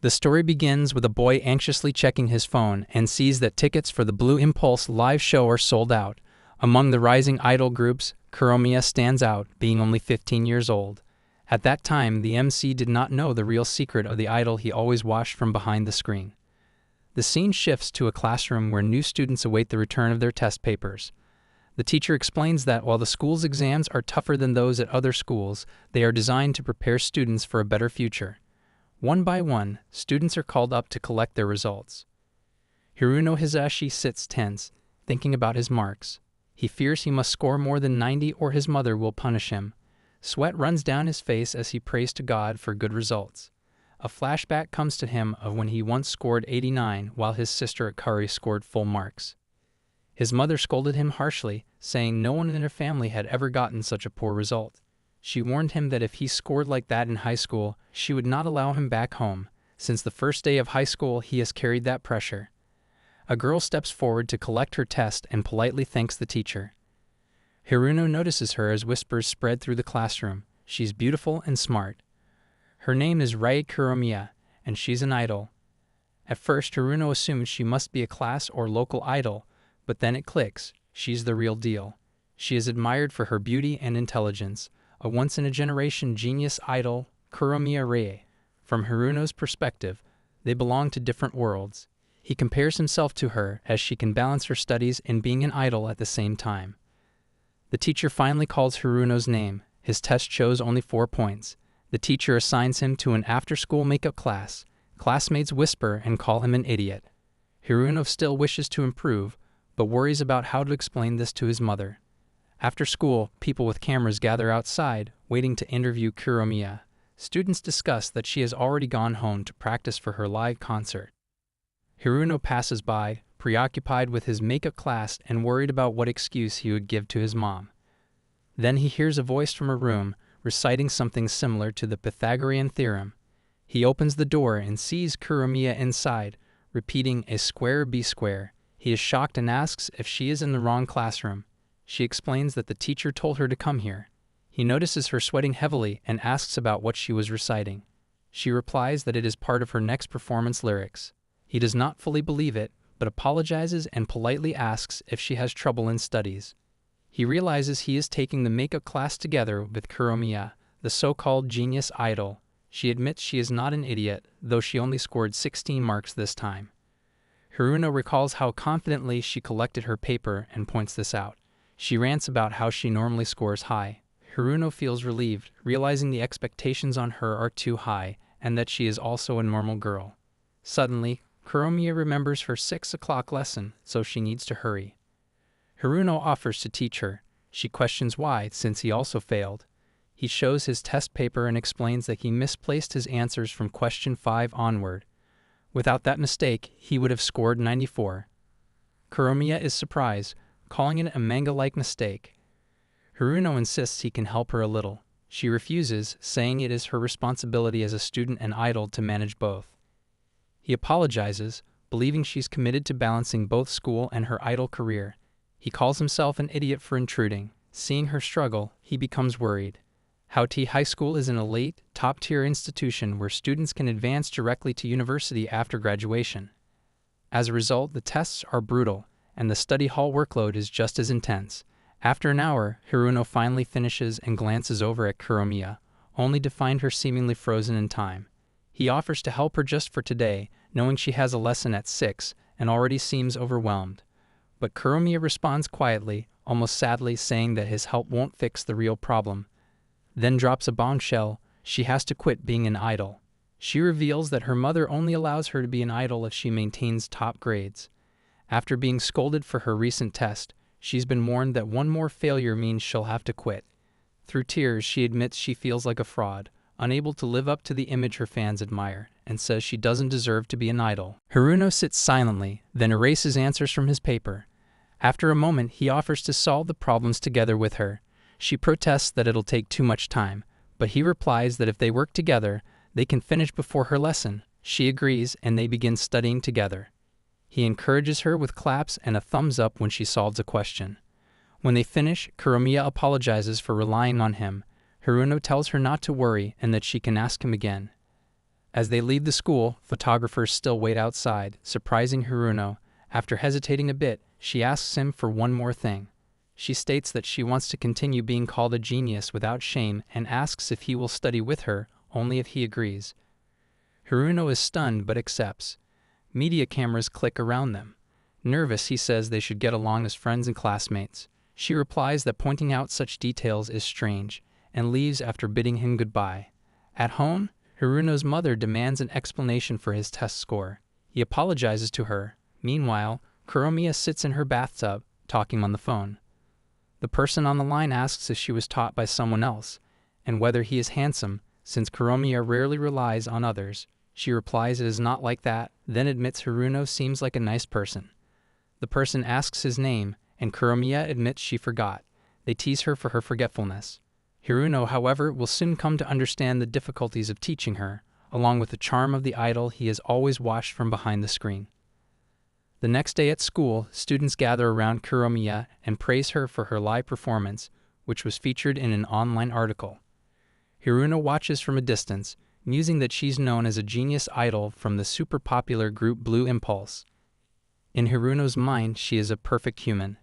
The story begins with a boy anxiously checking his phone and sees that tickets for the Blue Impulse live show are sold out. Among the rising idol groups, Kuromiya stands out, being only 15 years old. At that time, the MC did not know the real secret of the idol he always watched from behind the screen. The scene shifts to a classroom where new students await the return of their test papers. The teacher explains that while the school's exams are tougher than those at other schools, they are designed to prepare students for a better future. One by one, students are called up to collect their results. Hiruno Hizashi sits tense, thinking about his marks. He fears he must score more than 90 or his mother will punish him. Sweat runs down his face as he prays to God for good results. A flashback comes to him of when he once scored 89 while his sister Akari scored full marks. His mother scolded him harshly, saying no one in her family had ever gotten such a poor result. She warned him that if he scored like that in high school, she would not allow him back home. Since the first day of high school, he has carried that pressure. A girl steps forward to collect her test and politely thanks the teacher. Hiruno notices her as whispers spread through the classroom. She's beautiful and smart. Her name is Rei Kuromiya, and she's an idol. At first, Hiruno assumes she must be a class or local idol, but then it clicks. She's the real deal. She is admired for her beauty and intelligence. A once-in-a-generation genius idol, Kuromiya Rei. From Hiruno's perspective, they belong to different worlds. He compares himself to her as she can balance her studies and being an idol at the same time. The teacher finally calls Hiruno's name. His test shows only 4 points. The teacher assigns him to an after-school makeup class. Classmates whisper and call him an idiot. Hiruno still wishes to improve, but worries about how to explain this to his mother. After school, people with cameras gather outside, waiting to interview Kuromiya. Students discuss that she has already gone home to practice for her live concert. Hiruno passes by, preoccupied with his makeup class and worried about what excuse he would give to his mom. Then he hears a voice from a room, reciting something similar to the Pythagorean theorem. He opens the door and sees Kuromiya inside, repeating A square B square. He is shocked and asks if she is in the wrong classroom. She explains that the teacher told her to come here. He notices her sweating heavily and asks about what she was reciting. She replies that it is part of her next performance lyrics. He does not fully believe it, but apologizes and politely asks if she has trouble in studies. He realizes he is taking the makeup class together with Kuromiya, the so-called genius idol. She admits she is not an idiot, though she only scored 16 marks this time. Hiruno recalls how confidently she collected her paper and points this out. She rants about how she normally scores high. Hiruno feels relieved, realizing the expectations on her are too high and that she is also a normal girl. Suddenly, Kuromiya remembers her 6 o'clock lesson, so she needs to hurry. Hiruno offers to teach her. She questions why, since he also failed. He shows his test paper and explains that he misplaced his answers from question 5 onward. Without that mistake, he would have scored 94. Kuromiya is surprised, calling it a manga-like mistake. Hiruno insists he can help her a little. She refuses, saying it is her responsibility as a student and idol to manage both. He apologizes, believing she's committed to balancing both school and her idol career. He calls himself an idiot for intruding. Seeing her struggle, he becomes worried. Hauti High School is an elite, top-tier institution where students can advance directly to university after graduation. As a result, the tests are brutal, and the study hall workload is just as intense. After an hour, Hiruno finally finishes and glances over at Kuromiya, only to find her seemingly frozen in time. He offers to help her just for today, knowing she has a lesson at 6 and already seems overwhelmed. But Kuromiya responds quietly, almost sadly, saying that his help won't fix the real problem. Then drops a bombshell: she has to quit being an idol. She reveals that her mother only allows her to be an idol if she maintains top grades. After being scolded for her recent test, she's been warned that one more failure means she'll have to quit. Through tears, she admits she feels like a fraud, unable to live up to the image her fans admire, and says she doesn't deserve to be an idol. Hiruno sits silently, then erases answers from his paper. After a moment, he offers to solve the problems together with her. She protests that it'll take too much time, but he replies that if they work together, they can finish before her lesson. She agrees, and they begin studying together. He encourages her with claps and a thumbs up when she solves a question. When they finish, Kuromiya apologizes for relying on him. Hiruno tells her not to worry and that she can ask him again. As they leave the school, photographers still wait outside, surprising Hiruno. After hesitating a bit, she asks him for one more thing. She states that she wants to continue being called a genius without shame and asks if he will study with her, only if he agrees. Hiruno is stunned but accepts. Media cameras click around them. Nervous, he says they should get along as friends and classmates. She replies that pointing out such details is strange, and leaves after bidding him goodbye. At home, Hiruno's mother demands an explanation for his test score. He apologizes to her. Meanwhile, Kuromiya sits in her bathtub, talking on the phone. The person on the line asks if she was taught by someone else, and whether he is handsome, since Kuromiya rarely relies on others. She replies it is not like that, then admits Hiruno seems like a nice person. The person asks his name, and Kuromiya admits she forgot. They tease her for her forgetfulness. Hiruno, however, will soon come to understand the difficulties of teaching her, along with the charm of the idol he has always watched from behind the screen. The next day at school, students gather around Kuromiya and praise her for her live performance, which was featured in an online article. Hiruno watches from a distance, musing that she's known as a genius idol from the super popular group Blue Impulse. In Hiruno's mind, she is a perfect human,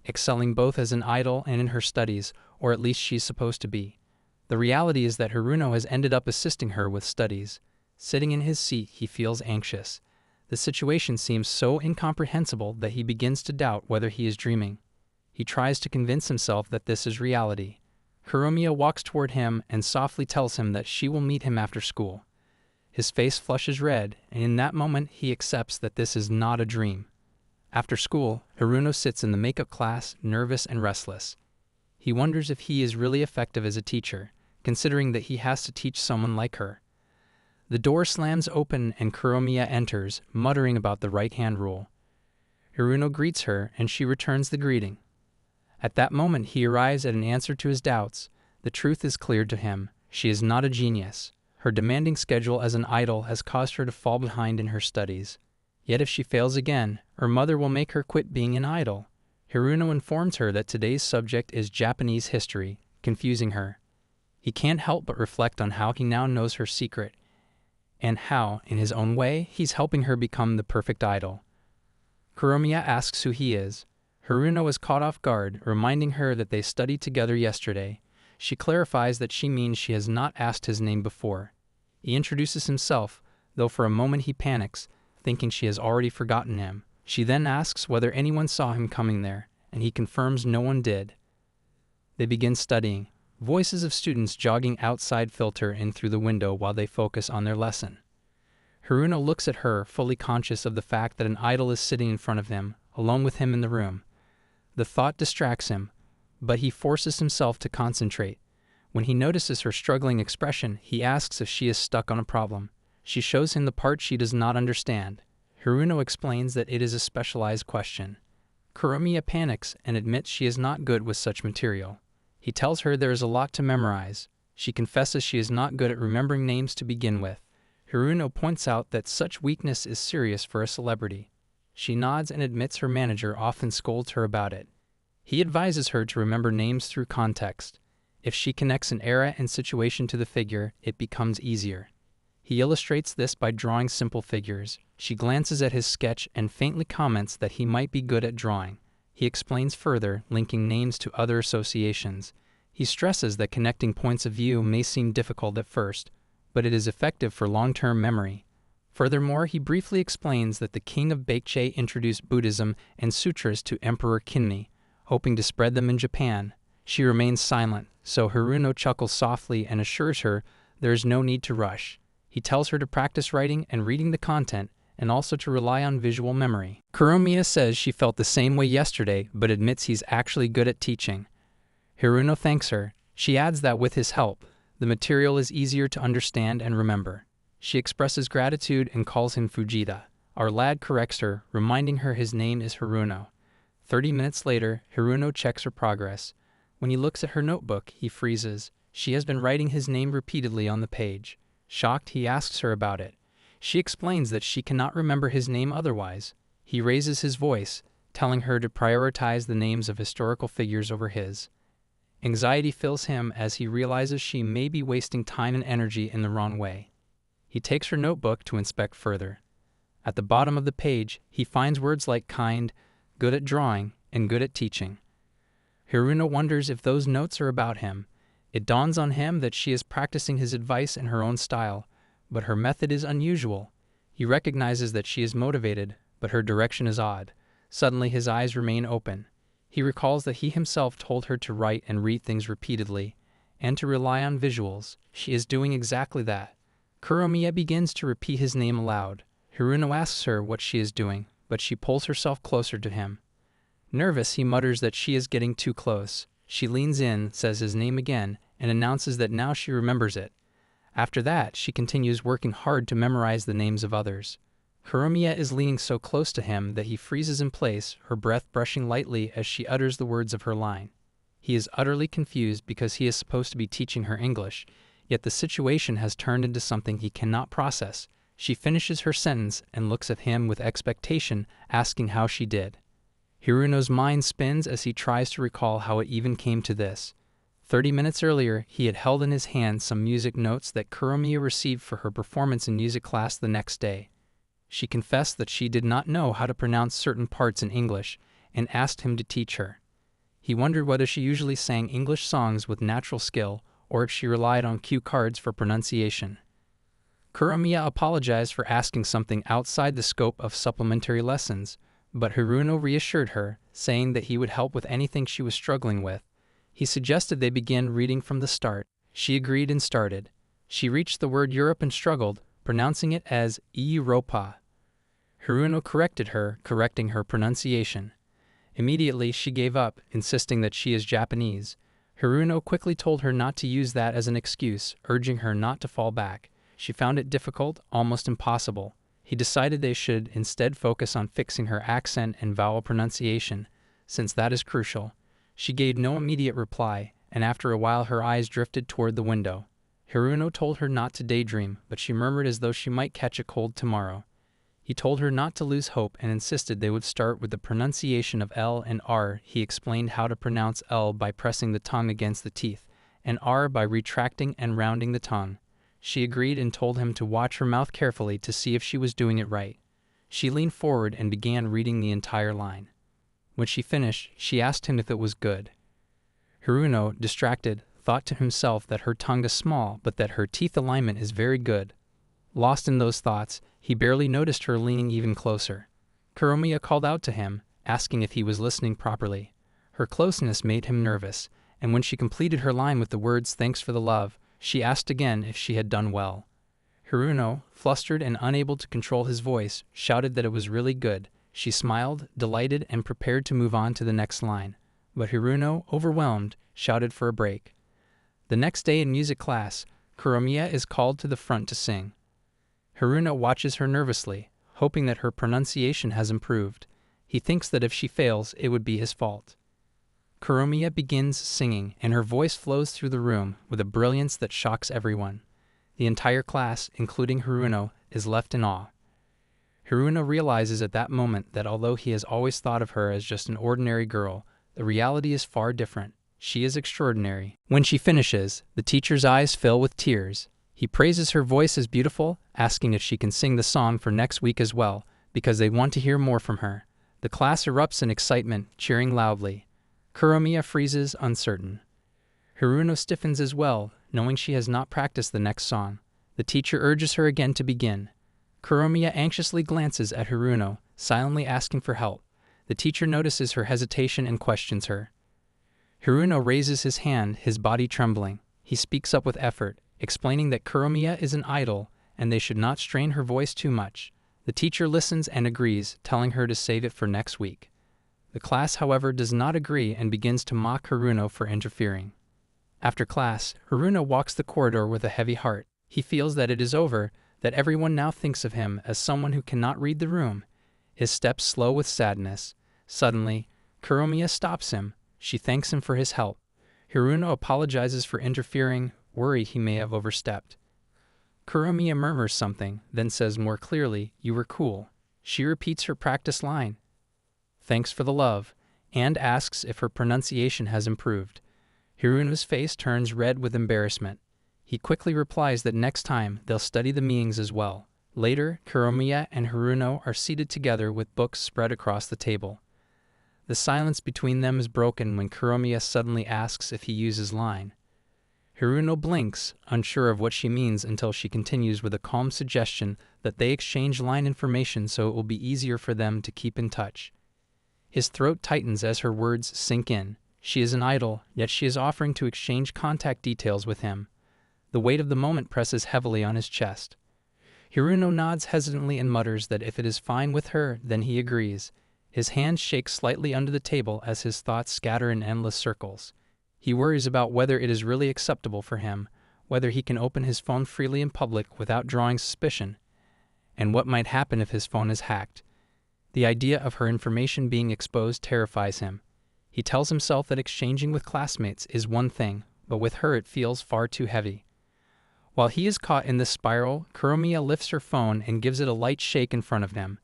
excelling both as an idol and in her studies, or at least she's supposed to be. The reality is that Hiruno has ended up assisting her with studies. Sitting in his seat, he feels anxious. The situation seems so incomprehensible that he begins to doubt whether he is dreaming. He tries to convince himself that this is reality. Kuromiya walks toward him and softly tells him that she will meet him after school. His face flushes red, and in that moment he accepts that this is not a dream. After school, Hiruno sits in the makeup class, nervous and restless. He wonders if he is really effective as a teacher, considering that he has to teach someone like her. The door slams open and Kuromiya enters, muttering about the right-hand rule. Hiruno greets her, and she returns the greeting. At that moment, he arrives at an answer to his doubts. The truth is cleared to him. She is not a genius. Her demanding schedule as an idol has caused her to fall behind in her studies. Yet if she fails again, her mother will make her quit being an idol. Hiruno informs her that today's subject is Japanese history, confusing her. He can't help but reflect on how he now knows her secret, and how, in his own way, he's helping her become the perfect idol. Kuromiya asks who he is. Hiruno is caught off guard, reminding her that they studied together yesterday. She clarifies that she means she has not asked his name before. He introduces himself, though for a moment he panics, thinking she has already forgotten him. She then asks whether anyone saw him coming there, and he confirms no one did. They begin studying. Voices of students jogging outside filter in through the window while they focus on their lesson. Hiruno looks at her, fully conscious of the fact that an idol is sitting in front of him, alone with him in the room. The thought distracts him, but he forces himself to concentrate. When he notices her struggling expression, he asks if she is stuck on a problem. She shows him the part she does not understand. Hiruno explains that it is a specialized question. Kuromiya panics and admits she is not good with such material. He tells her there is a lot to memorize. She confesses she is not good at remembering names to begin with. Hiruno points out that such weakness is serious for a celebrity. She nods and admits her manager often scolds her about it. He advises her to remember names through context. If she connects an era and situation to the figure, it becomes easier. He illustrates this by drawing simple figures. She glances at his sketch and faintly comments that he might be good at drawing. He explains further, linking names to other associations. He stresses that connecting points of view may seem difficult at first, but it is effective for long-term memory. Furthermore, he briefly explains that the king of Baekje introduced Buddhism and sutras to Emperor Kinmi, hoping to spread them in Japan. She remains silent, so Hiruno chuckles softly and assures her there is no need to rush. He tells her to practice writing and reading the content, and also to rely on visual memory. Kuromiya says she felt the same way yesterday, but admits he's actually good at teaching. Hiruno thanks her. She adds that with his help, the material is easier to understand and remember. She expresses gratitude and calls him Fujita. Our lad corrects her, reminding her his name is Hiruno. 30 minutes later, Hiruno checks her progress. When he looks at her notebook, he freezes. She has been writing his name repeatedly on the page. Shocked, he asks her about it. She explains that she cannot remember his name otherwise. He raises his voice, telling her to prioritize the names of historical figures over his. Anxiety fills him as he realizes she may be wasting time and energy in the wrong way. He takes her notebook to inspect further. At the bottom of the page, he finds words like kind, good at drawing, and good at teaching. Hiruno wonders if those notes are about him. It dawns on him that she is practicing his advice in her own style, but her method is unusual. He recognizes that she is motivated, but her direction is odd. Suddenly his eyes remain open. He recalls that he himself told her to write and read things repeatedly, and to rely on visuals. She is doing exactly that. Kuromiya begins to repeat his name aloud. Hiruno asks her what she is doing, but she pulls herself closer to him. Nervous, he mutters that she is getting too close. She leans in, says his name again, and announces that now she remembers it. After that, she continues working hard to memorize the names of others. Kuromiya is leaning so close to him that he freezes in place, her breath brushing lightly as she utters the words of her line. He is utterly confused because he is supposed to be teaching her English, yet the situation has turned into something he cannot process. She finishes her sentence and looks at him with expectation, asking how she did. Hiruno's mind spins as he tries to recall how it even came to this. 30 minutes earlier, he had held in his hand some music notes that Kuromiya received for her performance in music class the next day. She confessed that she did not know how to pronounce certain parts in English and asked him to teach her. He wondered whether she usually sang English songs with natural skill or if she relied on cue cards for pronunciation. Kuromiya apologized for asking something outside the scope of supplementary lessons, but Hiruno reassured her, saying that he would help with anything she was struggling with. He suggested they begin reading from the start. She agreed and started. She reached the word Europe and struggled, pronouncing it as Europa. Hiruno corrected her, correcting her pronunciation. Immediately, she gave up, insisting that she is Japanese. Hiruno quickly told her not to use that as an excuse, urging her not to fall back. She found it difficult, almost impossible. He decided they should instead focus on fixing her accent and vowel pronunciation, since that is crucial. She gave no immediate reply, and after a while her eyes drifted toward the window. Hiruno told her not to daydream, but she murmured as though she might catch a cold tomorrow. He told her not to lose hope and insisted they would start with the pronunciation of L and R. He explained how to pronounce L by pressing the tongue against the teeth, and R by retracting and rounding the tongue. She agreed and told him to watch her mouth carefully to see if she was doing it right. She leaned forward and began reading the entire line. When she finished, she asked him if it was good. Hiruno, distracted, thought to himself that her tongue is small, but that her teeth alignment is very good. Lost in those thoughts, he barely noticed her leaning even closer. Kuromiya called out to him, asking if he was listening properly. Her closeness made him nervous, and when she completed her line with the words "thanks for the love," she asked again if she had done well. Hiruno, flustered and unable to control his voice, shouted that it was really good. She smiled, delighted, and prepared to move on to the next line. But Hiruno, overwhelmed, shouted for a break. The next day in music class, Kuromiya is called to the front to sing. Hiruno watches her nervously, hoping that her pronunciation has improved. He thinks that if she fails, it would be his fault. Kuromiya begins singing, and her voice flows through the room with a brilliance that shocks everyone. The entire class, including Hiruno, is left in awe. Hiruno realizes at that moment that although he has always thought of her as just an ordinary girl, the reality is far different. She is extraordinary. When she finishes, the teacher's eyes fill with tears. He praises her voice as beautiful, asking if she can sing the song for next week as well, because they want to hear more from her. The class erupts in excitement, cheering loudly. Kuromiya freezes, uncertain. Hiruno stiffens as well, knowing she has not practiced the next song. The teacher urges her again to begin. Kuromiya anxiously glances at Hiruno, silently asking for help. The teacher notices her hesitation and questions her. Hiruno raises his hand, his body trembling. He speaks up with effort, explaining that Kuromiya is an idol and they should not strain her voice too much. The teacher listens and agrees, telling her to save it for next week. The class, however, does not agree and begins to mock Hiruno for interfering. After class, Hiruno walks the corridor with a heavy heart. He feels that it is over, that everyone now thinks of him as someone who cannot read the room. His steps slow with sadness. Suddenly, Kuromiya stops him. She thanks him for his help. Hiruno apologizes for interfering, worry he may have overstepped. Kuromiya murmurs something, then says more clearly, "You were cool." She repeats her practice line, "Thanks for the love," and asks if her pronunciation has improved. Hiruno's face turns red with embarrassment. He quickly replies that next time they'll study the meanings as well. Later, Kuromiya and Hiruno are seated together with books spread across the table. The silence between them is broken when Kuromiya suddenly asks if he uses line. Hiruno blinks, unsure of what she means, until she continues with a calm suggestion that they exchange line information so it will be easier for them to keep in touch. His throat tightens as her words sink in. She is an idol, yet she is offering to exchange contact details with him. The weight of the moment presses heavily on his chest. Hiruno nods hesitantly and mutters that if it is fine with her, then he agrees. His hands shake slightly under the table as his thoughts scatter in endless circles. He worries about whether it is really acceptable for him, whether he can open his phone freely in public without drawing suspicion, and what might happen if his phone is hacked. The idea of her information being exposed terrifies him. He tells himself that exchanging with classmates is one thing, but with her it feels far too heavy. While he is caught in this spiral, Kuromiya lifts her phone and gives it a light shake in front of him.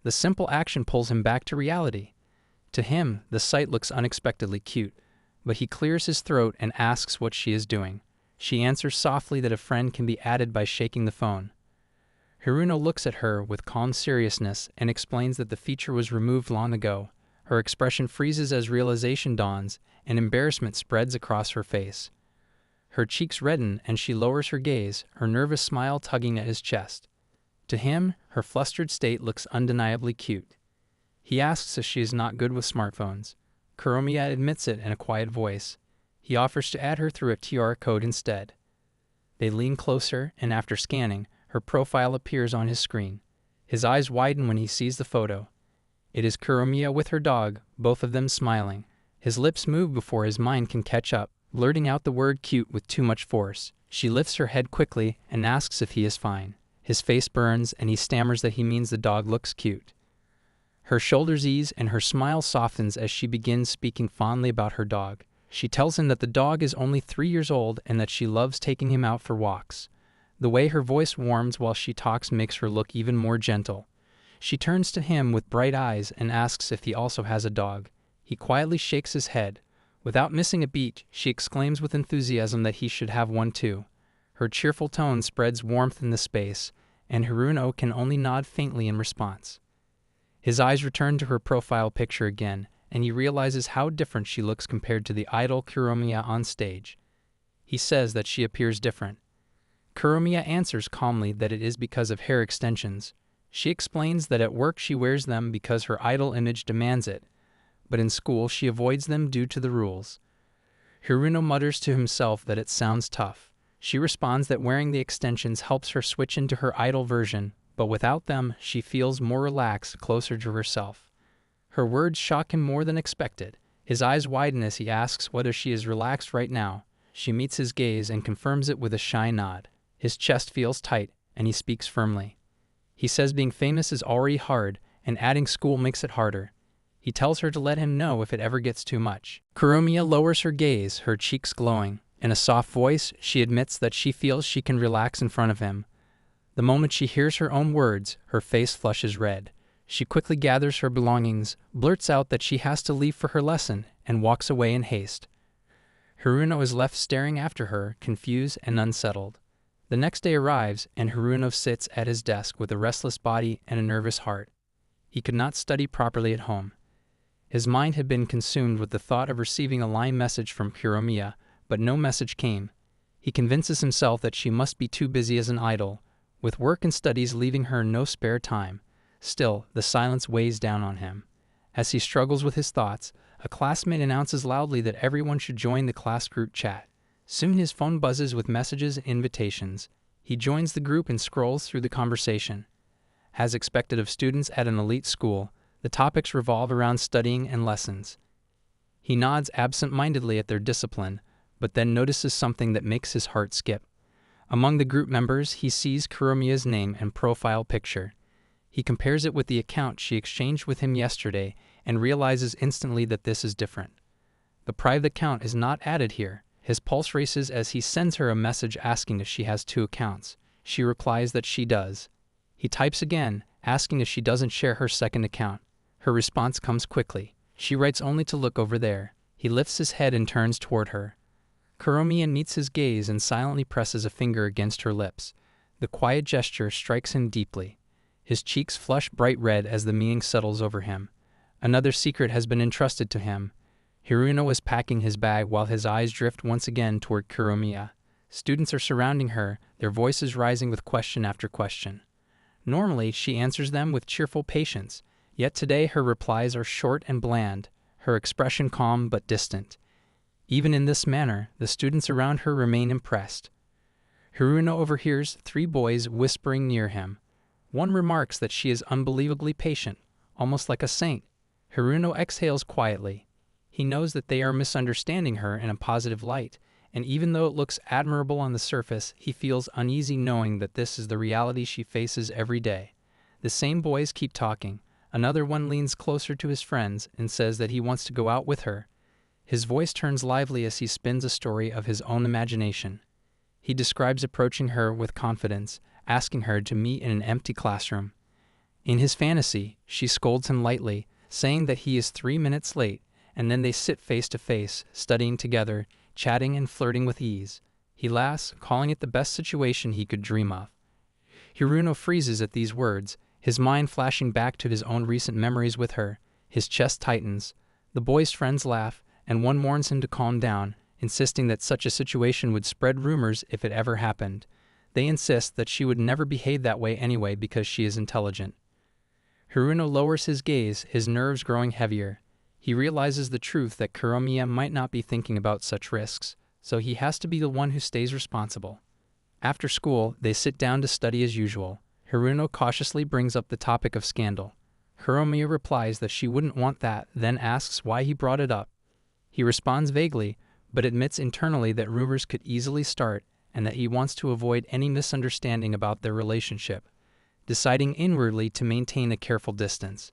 The simple action pulls him back to reality. To him, the sight looks unexpectedly cute, but he clears his throat and asks what she is doing. She answers softly that a friend can be added by shaking the phone. Hiruno looks at her with calm seriousness and explains that the feature was removed long ago. Her expression freezes as realization dawns, and embarrassment spreads across her face. Her cheeks redden and she lowers her gaze, her nervous smile tugging at his chest. To him, her flustered state looks undeniably cute. He asks if she is not good with smartphones. Kuromiya admits it in a quiet voice. He offers to add her through a QR code instead. They lean closer, and after scanning, her profile appears on his screen. His eyes widen when he sees the photo. It is Kuromiya with her dog, both of them smiling. His lips move before his mind can catch up, blurting out the word cute with too much force. She lifts her head quickly and asks if he is fine. His face burns, and he stammers that he means the dog looks cute. Her shoulders ease and her smile softens as she begins speaking fondly about her dog. She tells him that the dog is only 3 years old and that she loves taking him out for walks. The way her voice warms while she talks makes her look even more gentle. She turns to him with bright eyes and asks if he also has a dog. He quietly shakes his head. Without missing a beat, she exclaims with enthusiasm that he should have one too. Her cheerful tone spreads warmth in the space, and Hiruno can only nod faintly in response. His eyes return to her profile picture again, and he realizes how different she looks compared to the idol Kuromiya on stage. He says that she appears different. Kuromiya answers calmly that it is because of hair extensions. She explains that at work she wears them because her idol image demands it, but in school she avoids them due to the rules. Hiruno mutters to himself that it sounds tough. She responds that wearing the extensions helps her switch into her idol version, but without them, she feels more relaxed, closer to herself. Her words shock him more than expected. His eyes widen as he asks whether she is relaxed right now. She meets his gaze and confirms it with a shy nod. His chest feels tight, and he speaks firmly. He says being famous is already hard, and adding school makes it harder. He tells her to let him know if it ever gets too much. Kuromiya lowers her gaze, her cheeks glowing. In a soft voice, she admits that she feels she can relax in front of him. The moment she hears her own words, her face flushes red. She quickly gathers her belongings, blurts out that she has to leave for her lesson, and walks away in haste. Hiruno is left staring after her, confused and unsettled. The next day arrives, and Hiruno sits at his desk with a restless body and a nervous heart. He could not study properly at home. His mind had been consumed with the thought of receiving a line message from Kuromiya, but no message came. He convinces himself that she must be too busy as an idol, with work and studies leaving her no spare time. Still, the silence weighs down on him. As he struggles with his thoughts, a classmate announces loudly that everyone should join the class group chat. Soon his phone buzzes with messages and invitations. He joins the group and scrolls through the conversation. As expected of students at an elite school, the topics revolve around studying and lessons. He nods absent-mindedly at their discipline, but then notices something that makes his heart skip. Among the group members, he sees Kuromiya's name and profile picture. He compares it with the account she exchanged with him yesterday and realizes instantly that this is different. The private account is not added here. His pulse races as he sends her a message asking if she has 2 accounts. She replies that she does. He types again, asking if she doesn't share her second account. Her response comes quickly. She writes only to look over there. He lifts his head and turns toward her. Kuromiya meets his gaze and silently presses a finger against her lips. The quiet gesture strikes him deeply. His cheeks flush bright red as the meaning settles over him. Another secret has been entrusted to him. Hiruno is packing his bag while his eyes drift once again toward Kuromiya. Students are surrounding her, their voices rising with question after question. Normally, she answers them with cheerful patience, yet today her replies are short and bland, her expression calm but distant. Even in this manner, the students around her remain impressed. Hiruno overhears 3 boys whispering near him. One remarks that she is unbelievably patient, almost like a saint. Hiruno exhales quietly. He knows that they are misunderstanding her in a positive light, and even though it looks admirable on the surface, he feels uneasy knowing that this is the reality she faces every day. The same boys keep talking. Another one leans closer to his friends and says that he wants to go out with her. His voice turns lively as he spins a story of his own imagination. He describes approaching her with confidence, asking her to meet in an empty classroom. In his fantasy, she scolds him lightly, saying that he is 3 minutes late, and then they sit face to face, studying together, chatting and flirting with ease. He laughs, calling it the best situation he could dream of. Hiruno freezes at these words, his mind flashing back to his own recent memories with her. His chest tightens. The boy's friends laugh, and one warns him to calm down, insisting that such a situation would spread rumors if it ever happened. They insist that she would never behave that way anyway because she is intelligent. Hiruno lowers his gaze, his nerves growing heavier. He realizes the truth that Kuromiya might not be thinking about such risks, so he has to be the one who stays responsible. After school, they sit down to study as usual. Hiruno cautiously brings up the topic of scandal. Kuromiya replies that she wouldn't want that, then asks why he brought it up. He responds vaguely, but admits internally that rumors could easily start and that he wants to avoid any misunderstanding about their relationship, deciding inwardly to maintain a careful distance.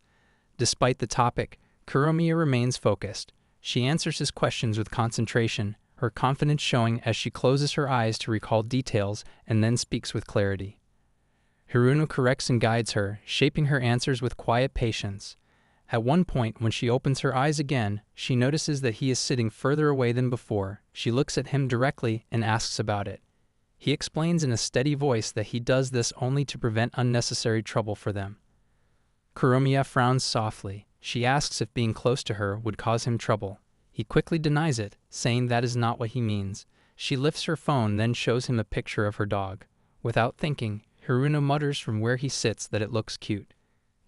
Despite the topic, Kuromiya remains focused. She answers his questions with concentration, her confidence showing as she closes her eyes to recall details and then speaks with clarity. Hiruno corrects and guides her, shaping her answers with quiet patience. At one point, when she opens her eyes again, she notices that he is sitting further away than before. She looks at him directly and asks about it. He explains in a steady voice that he does this only to prevent unnecessary trouble for them. Kuromiya frowns softly. She asks if being close to her would cause him trouble. He quickly denies it, saying that is not what he means. She lifts her phone, then shows him a picture of her dog. Without thinking, Hiruno mutters from where he sits that it looks cute.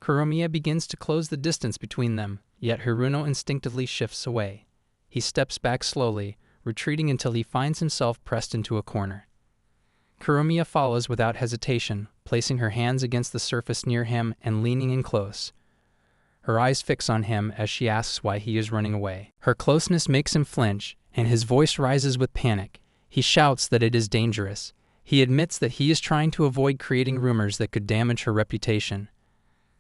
Kuromiya begins to close the distance between them, yet Hiruno instinctively shifts away. He steps back slowly, retreating until he finds himself pressed into a corner. Kuromiya follows without hesitation, placing her hands against the surface near him and leaning in close. Her eyes fix on him as she asks why he is running away. Her closeness makes him flinch, and his voice rises with panic. He shouts that it is dangerous. He admits that he is trying to avoid creating rumors that could damage her reputation.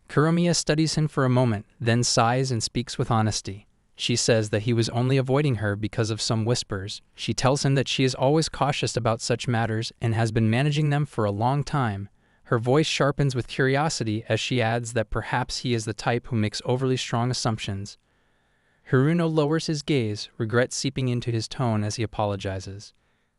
Kuromiya studies him for a moment, then sighs and speaks with honesty. She says that he was only avoiding her because of some whispers. She tells him that she is always cautious about such matters and has been managing them for a long time. Her voice sharpens with curiosity as she adds that perhaps he is the type who makes overly strong assumptions. Hiruno lowers his gaze, regret seeping into his tone as he apologizes.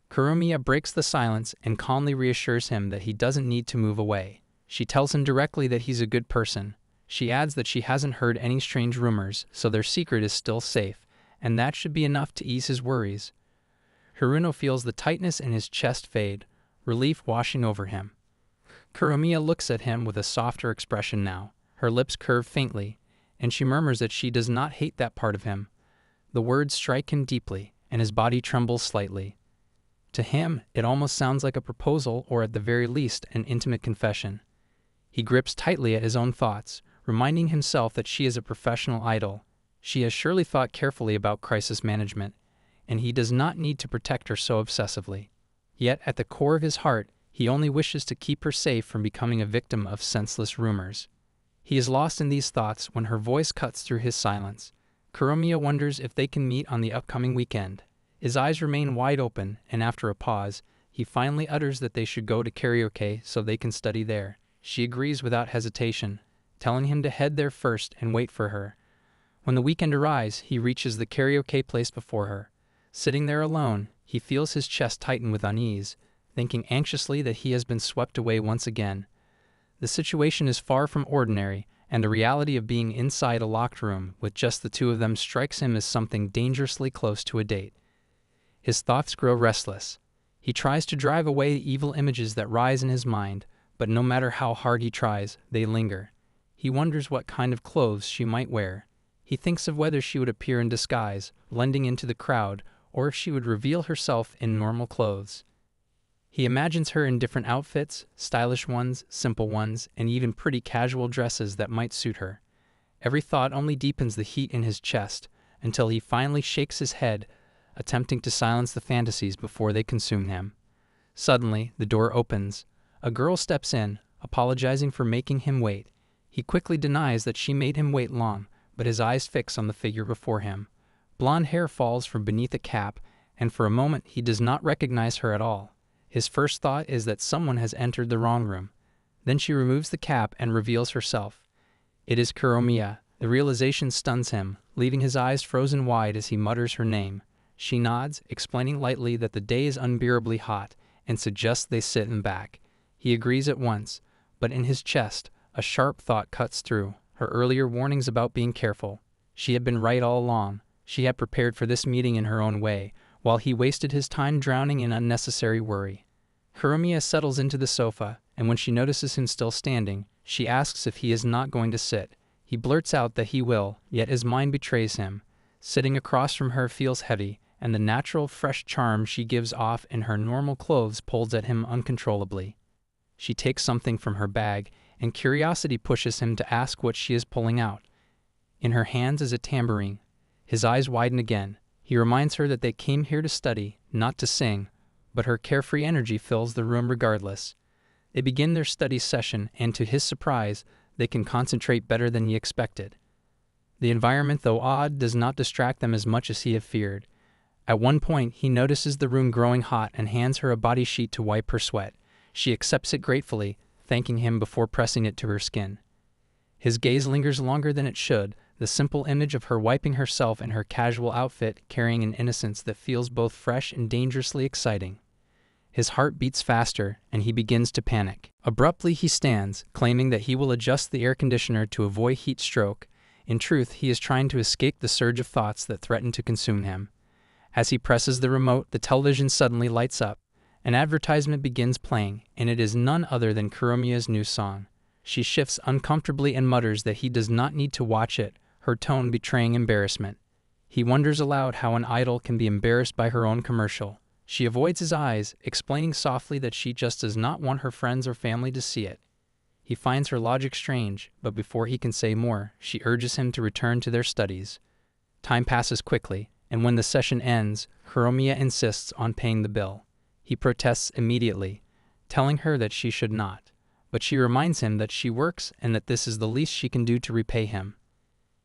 Kuromiya breaks the silence and calmly reassures him that he doesn't need to move away. She tells him directly that he's a good person. She adds that she hasn't heard any strange rumors, so their secret is still safe, and that should be enough to ease his worries. Hiruno feels the tightness in his chest fade, relief washing over him. Kuromiya looks at him with a softer expression now. Her lips curve faintly, and she murmurs that she does not hate that part of him. The words strike him deeply, and his body trembles slightly. To him, it almost sounds like a proposal or at the very least an intimate confession. He grips tightly at his own thoughts, reminding himself that she is a professional idol. She has surely thought carefully about crisis management, and he does not need to protect her so obsessively. Yet at the core of his heart, he only wishes to keep her safe from becoming a victim of senseless rumors. He is lost in these thoughts when her voice cuts through his silence. Kuromiya wonders if they can meet on the upcoming weekend. His eyes remain wide open, and after a pause, he finally utters that they should go to karaoke so they can study there. She agrees without hesitation, telling him to head there first and wait for her. When the weekend arrives, he reaches the karaoke place before her. Sitting there alone, He feels his chest tighten with unease, thinking anxiously that he has been swept away once again. The situation is far from ordinary, and the reality of being inside a locked room with just the two of them strikes him as something dangerously close to a date. His thoughts grow restless. He tries to drive away the evil images that rise in his mind, but no matter how hard he tries, they linger. He wonders what kind of clothes she might wear. He thinks of whether she would appear in disguise, blending into the crowd, or if she would reveal herself in normal clothes. He imagines her in different outfits, stylish ones, simple ones, and even pretty casual dresses that might suit her. Every thought only deepens the heat in his chest, until he finally shakes his head, attempting to silence the fantasies before they consume him. Suddenly, the door opens. A girl steps in, apologizing for making him wait. He quickly denies that she made him wait long, but his eyes fix on the figure before him. Blonde hair falls from beneath a cap, and for a moment he does not recognize her at all. His first thought is that someone has entered the wrong room. Then she removes the cap and reveals herself. It is Kuromiya. The realization stuns him, leaving his eyes frozen wide as he mutters her name. She nods, explaining lightly that the day is unbearably hot, and suggests they sit in back. He agrees at once, but in his chest, a sharp thought cuts through. Her earlier warnings about being careful. She had been right all along. She had prepared for this meeting in her own way, while he wasted his time drowning in unnecessary worry. Kuromiya settles into the sofa, and when she notices him still standing, she asks if he is not going to sit. He blurts out that he will, yet his mind betrays him. Sitting across from her feels heavy, and the natural, fresh charm she gives off in her normal clothes pulls at him uncontrollably. She takes something from her bag, and curiosity pushes him to ask what she is pulling out. In her hands is a tambourine. His eyes widen again. He reminds her that they came here to study, not to sing, but her carefree energy fills the room regardless. They begin their study session, and to his surprise, they can concentrate better than he expected. The environment, though odd, does not distract them as much as he had feared. At one point, he notices the room growing hot and hands her a body sheet to wipe her sweat. She accepts it gratefully, thanking him before pressing it to her skin. His gaze lingers longer than it should, the simple image of her wiping herself in her casual outfit carrying an innocence that feels both fresh and dangerously exciting. His heart beats faster, and he begins to panic. Abruptly he stands, claiming that he will adjust the air conditioner to avoid heat stroke. In truth, he is trying to escape the surge of thoughts that threaten to consume him. As he presses the remote, the television suddenly lights up. An advertisement begins playing, and it is none other than Kuromiya's new song. She shifts uncomfortably and mutters that he does not need to watch it, her tone betraying embarrassment. He wonders aloud how an idol can be embarrassed by her own commercial. She avoids his eyes, explaining softly that she just does not want her friends or family to see it. He finds her logic strange, but before he can say more, she urges him to return to their studies. Time passes quickly, and when the session ends, Kuromiya insists on paying the bill. He protests immediately, telling her that she should not, but she reminds him that she works and that this is the least she can do to repay him.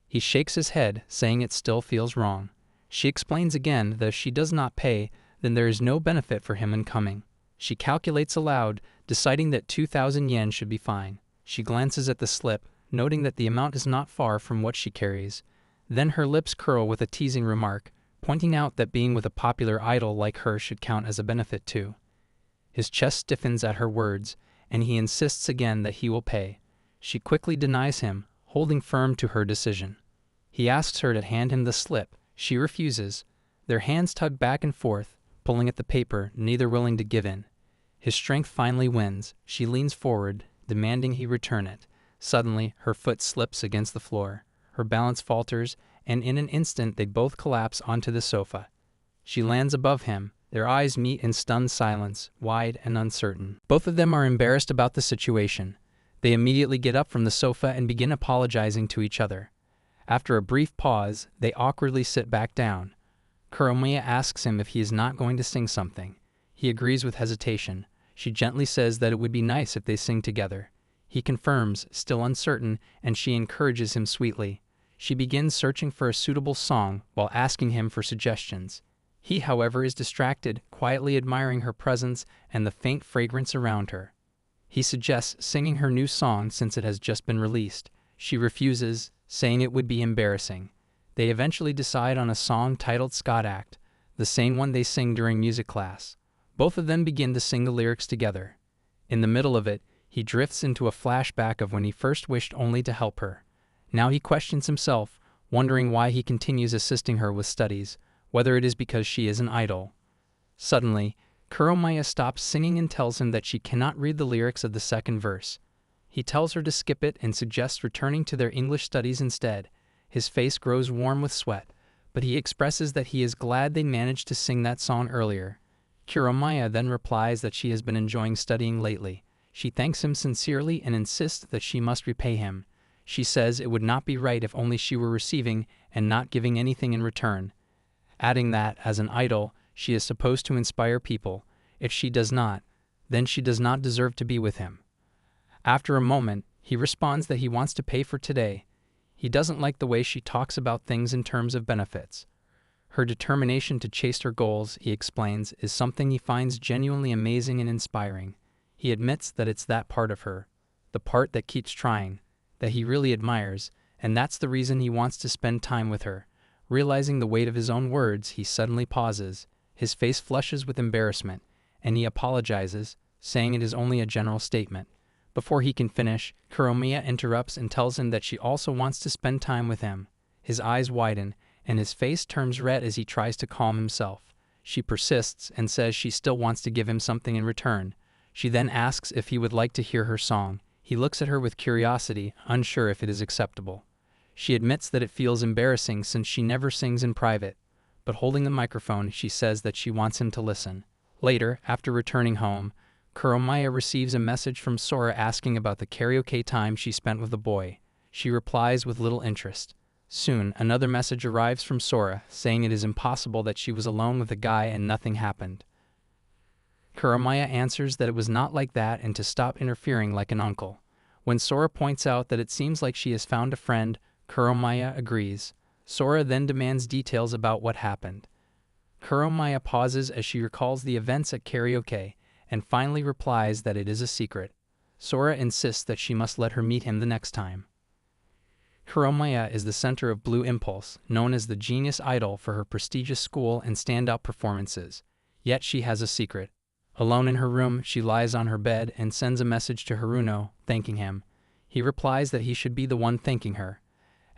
He shakes his head, saying it still feels wrong. She explains again that if she does not pay, then there is no benefit for him in coming. She calculates aloud, deciding that 2,000 yen should be fine. She glances at the slip, noting that the amount is not far from what she carries. Then her lips curl with a teasing remark, pointing out that being with a popular idol like her should count as a benefit too. His chest stiffens at her words, and he insists again that he will pay. She quickly denies him, holding firm to her decision. He asks her to hand him the slip. She refuses. Their hands tug back and forth, pulling at the paper, neither willing to give in. His strength finally wins. She leans forward, demanding he return it. Suddenly, her foot slips against the floor. Her balance falters, and in an instant they both collapse onto the sofa. She lands above him. Their eyes meet in stunned silence, wide and uncertain. Both of them are embarrassed about the situation. They immediately get up from the sofa and begin apologizing to each other. After a brief pause, they awkwardly sit back down. Kuromiya asks him if he is not going to sing something. He agrees with hesitation. She gently says that it would be nice if they sing together. He confirms, still uncertain, and she encourages him sweetly. She begins searching for a suitable song while asking him for suggestions. He, however, is distracted, quietly admiring her presence and the faint fragrance around her. He suggests singing her new song since it has just been released. She refuses, saying it would be embarrassing. They eventually decide on a song titled Scott Act. the same one they sing during music class. Both of them begin to sing the lyrics together. In the middle of it, he drifts into a flashback of when he first wished only to help her. Now he questions himself, wondering why he continues assisting her with studies, whether it is because she is an idol. Suddenly, Kuromiya stops singing and tells him that she cannot read the lyrics of the second verse. He tells her to skip it and suggests returning to their English studies instead. His face grows warm with sweat, but he expresses that he is glad they managed to sing that song earlier. Kuromiya then replies that she has been enjoying studying lately. She thanks him sincerely and insists that she must repay him. She says it would not be right if only she were receiving and not giving anything in return, adding that, as an idol, she is supposed to inspire people. If she does not, then she does not deserve to be with him. After a moment, he responds that he wants to pay for today. He doesn't like the way she talks about things in terms of benefits. Her determination to chase her goals, he explains, is something he finds genuinely amazing and inspiring. He admits that it's that part of her, the part that keeps trying, that he really admires, and that's the reason he wants to spend time with her. Realizing the weight of his own words, he suddenly pauses. His face flushes with embarrassment, and he apologizes, saying it is only a general statement. Before he can finish, Kuromiya interrupts and tells him that she also wants to spend time with him. His eyes widen, and his face turns red as he tries to calm himself. She persists and says she still wants to give him something in return. She then asks if he would like to hear her song. He looks at her with curiosity, unsure if it is acceptable. She admits that it feels embarrassing since she never sings in private, but holding the microphone, she says that she wants him to listen. Later, after returning home, Kuromiya receives a message from Sora asking about the karaoke time she spent with the boy. She replies with little interest. Soon, another message arrives from Sora, saying it is impossible that she was alone with a guy and nothing happened. Kuromiya answers that it was not like that and to stop interfering like an uncle. When Sora points out that it seems like she has found a friend, Kuromiya agrees. Sora then demands details about what happened. Kuromiya pauses as she recalls the events at karaoke, and finally replies that it is a secret. Sora insists that she must let her meet him the next time. Kuromiya is the center of Blue Impulse, known as the genius idol for her prestigious school and standout performances. Yet she has a secret. Alone in her room, she lies on her bed and sends a message to Hiruno, thanking him. He replies that he should be the one thanking her.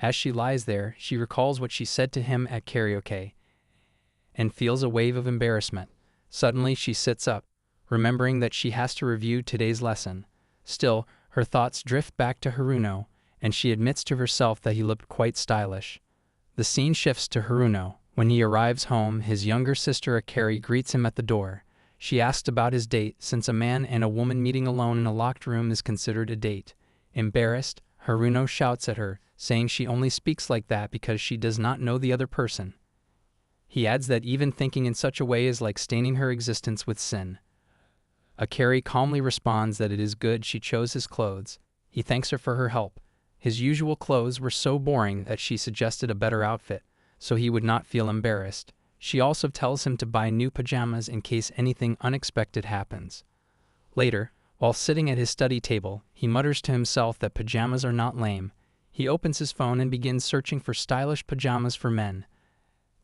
As she lies there, she recalls what she said to him at karaoke, and feels a wave of embarrassment. Suddenly, she sits up, remembering that she has to review today's lesson. Still, her thoughts drift back to Hiruno, and she admits to herself that he looked quite stylish. The scene shifts to Hiruno. When he arrives home, his younger sister Akari greets him at the door. She asks about his date, since a man and a woman meeting alone in a locked room is considered a date. Embarrassed, Hiruno shouts at her, saying she only speaks like that because she does not know the other person. He adds that even thinking in such a way is like staining her existence with sin. Akari calmly responds that it is good she chose his clothes. He thanks her for her help. His usual clothes were so boring that she suggested a better outfit, so he would not feel embarrassed. She also tells him to buy new pajamas in case anything unexpected happens. Later, while sitting at his study table, he mutters to himself that pajamas are not lame. He opens his phone and begins searching for stylish pajamas for men.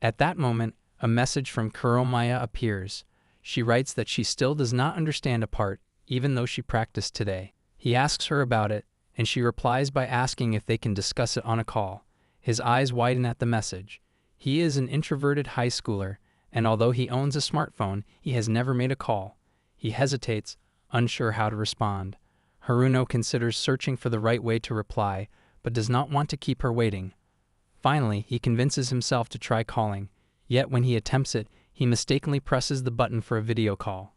At that moment, a message from Kuromiya appears. She writes that she still does not understand a part, even though she practiced today. He asks her about it, and she replies by asking if they can discuss it on a call. His eyes widen at the message. He is an introverted high schooler, and although he owns a smartphone, he has never made a call. He hesitates, unsure how to respond. Hiruno considers searching for the right way to reply, but does not want to keep her waiting. Finally, he convinces himself to try calling, yet when he attempts it, he mistakenly presses the button for a video call.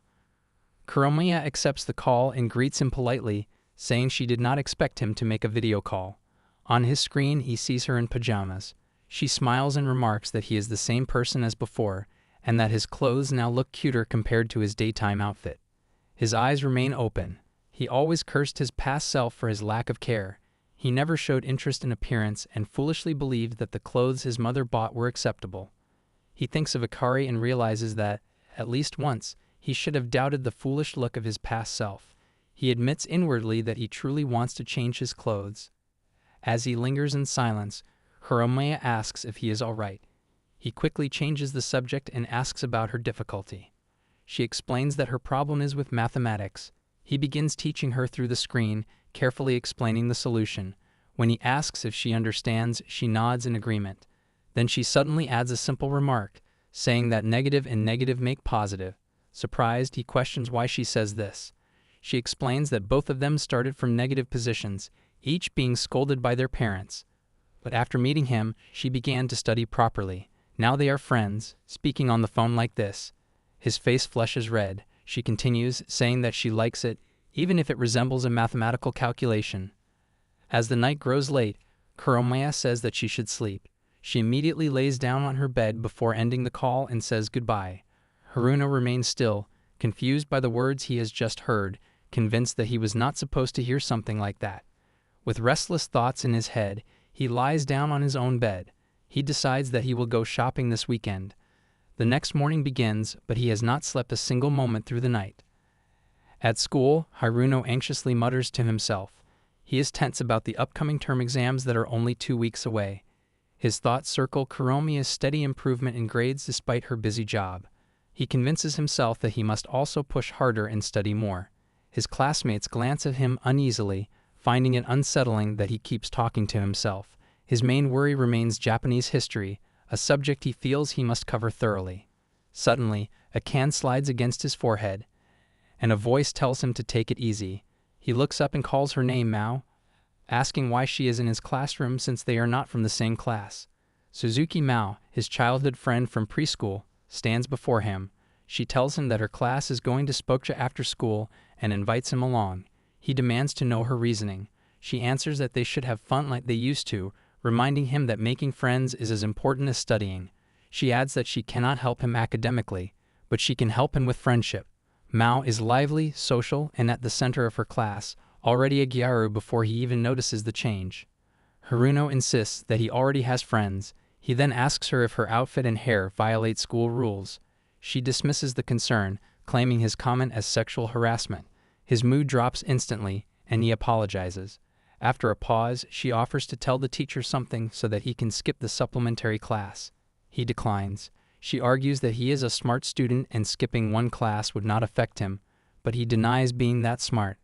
Kuromiya accepts the call and greets him politely, saying she did not expect him to make a video call. On his screen, he sees her in pajamas. She smiles and remarks that he is the same person as before, and that his clothes now look cuter compared to his daytime outfit. His eyes remain open. He always cursed his past self for his lack of care. He never showed interest in appearance and foolishly believed that the clothes his mother bought were acceptable. He thinks of Akari and realizes that, at least once, he should have doubted the foolish look of his past self. He admits inwardly that he truly wants to change his clothes. As he lingers in silence, Kuromiya asks if he is all right. He quickly changes the subject and asks about her difficulty. She explains that her problem is with mathematics. He begins teaching her through the screen, carefully explaining the solution. When he asks if she understands, she nods in agreement. Then she suddenly adds a simple remark, saying that negative and negative make positive. Surprised, he questions why she says this. She explains that both of them started from negative positions, each being scolded by their parents. But after meeting him, she began to study properly. Now they are friends, speaking on the phone like this. His face flushes red. She continues, saying that she likes it, even if it resembles a mathematical calculation. As the night grows late, Kuromiya says that she should sleep. She immediately lays down on her bed before ending the call and says goodbye. Hiruno remains still, confused by the words he has just heard, convinced that he was not supposed to hear something like that. With restless thoughts in his head, he lies down on his own bed. He decides that he will go shopping this weekend. The next morning begins, but he has not slept a single moment through the night. At school, Hiruno anxiously mutters to himself. He is tense about the upcoming term exams that are only 2 weeks away. His thoughts circle Kuromiya's steady improvement in grades despite her busy job. He convinces himself that he must also push harder and study more. His classmates glance at him uneasily, finding it unsettling that he keeps talking to himself. His main worry remains Japanese history, a subject he feels he must cover thoroughly. Suddenly, a can slides against his forehead, and a voice tells him to take it easy. He looks up and calls her name Mao, asking why she is in his classroom since they are not from the same class. Suzuki Mao, his childhood friend from preschool, stands before him. She tells him that her class is going to Spokja after school and invites him along. He demands to know her reasoning. She answers that they should have fun like they used to, reminding him that making friends is as important as studying. She adds that she cannot help him academically, but she can help him with friendship. Mao is lively, social, and at the center of her class, already a gyaru before he even notices the change. Hiruno insists that he already has friends. He then asks her if her outfit and hair violate school rules. She dismisses the concern, claiming his comment as sexual harassment. His mood drops instantly, and he apologizes. After a pause, she offers to tell the teacher something so that he can skip the supplementary class. He declines. She argues that he is a smart student and skipping one class would not affect him, but he denies being that smart.